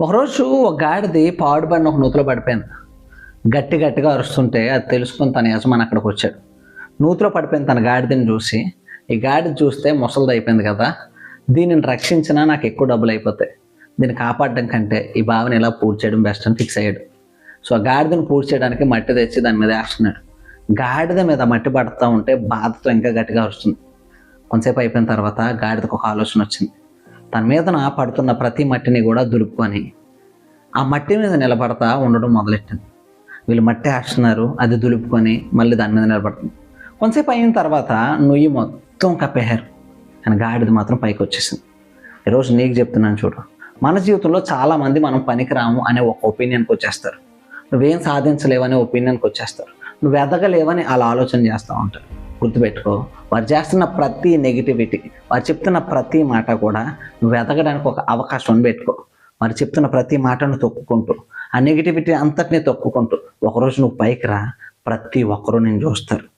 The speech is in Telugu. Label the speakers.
Speaker 1: ఒకరోజు ఒక గాడిది పాడుబడిన ఒక నూతిలో పడిపోయింది. గట్టిగా అరుస్తుంటే అది తెలుసుకొని తన యజమాని అక్కడికొచ్చాడు. నూతిలో పడిపోయిన తన గాడిదని చూసి, ఈ గాడిద చూస్తే ముసలిదయిపోయింది కదా! దీనిని రక్షించినా నాకు ఎక్కువ డబ్బులయిపోతాయి. దీన్ని కాపాడడం కంటే ఈ బావిని ఇలా పూడ్చేయడం బెస్ట్ అని ఫిక్స్ అయ్యాడు. సో, ఆ గాడిదని పూడ్చేయడానికి మట్టి తెచ్చి దాని మీద ఏస్తున్నాడు. గాడిద మీద మట్టి పడతా ఉంటే బాధతో ఇంకా గట్టిగా అరుస్తుంది. కొంతసేపు అయిపోయిన తర్వాత గాడిదకు ఒక ఆలోచన వచ్చింది. తన మీదన పడుతున్న ప్రతి మట్టిని కూడా దులుపుకొని ఆ మట్టి మీద నిలబడతా ఉండడం మొదలెట్టింది. వీళ్ళు మట్టి వేస్తున్నారు, అది దులుపుకొని మళ్ళీ దాని మీద నిలబడుతుంది. కొంతసేపు అయిన తర్వాత నుయ్యి మొత్తం కప్పేశారు, కానీ గాడిద మాత్రం పైకి వచ్చేసింది. ఈరోజు నీకు చెప్తున్నాను చూడు, మన జీవితంలో చాలామంది మనం పనికిరాము అనే ఒక ఒపీనియన్కి వచ్చేస్తారు. నువ్వేం సాధించలేవనే ఒపీనియన్కి వచ్చేస్తారు. నువ్వు ఎదగలేవని అలా ఆలోచన చేస్తూ ఉంటారు. గుర్తుపెట్టుకో, వారు చేస్తున్న ప్రతి నెగిటివిటీ, వారు చెప్తున్న ప్రతి మాట కూడా నువ్వు ఎదగడానికి ఒక అవకాశం పెట్టుకో. వారు చెప్తున్న ప్రతి మాటను తొక్కుకుంటూ, ఆ నెగిటివిటీ అంతటినీ తొక్కుకుంటూ ఒకరోజు నువ్వు పైకి రా, ప్రతి ఒక్కరూ నేను చూస్తారు.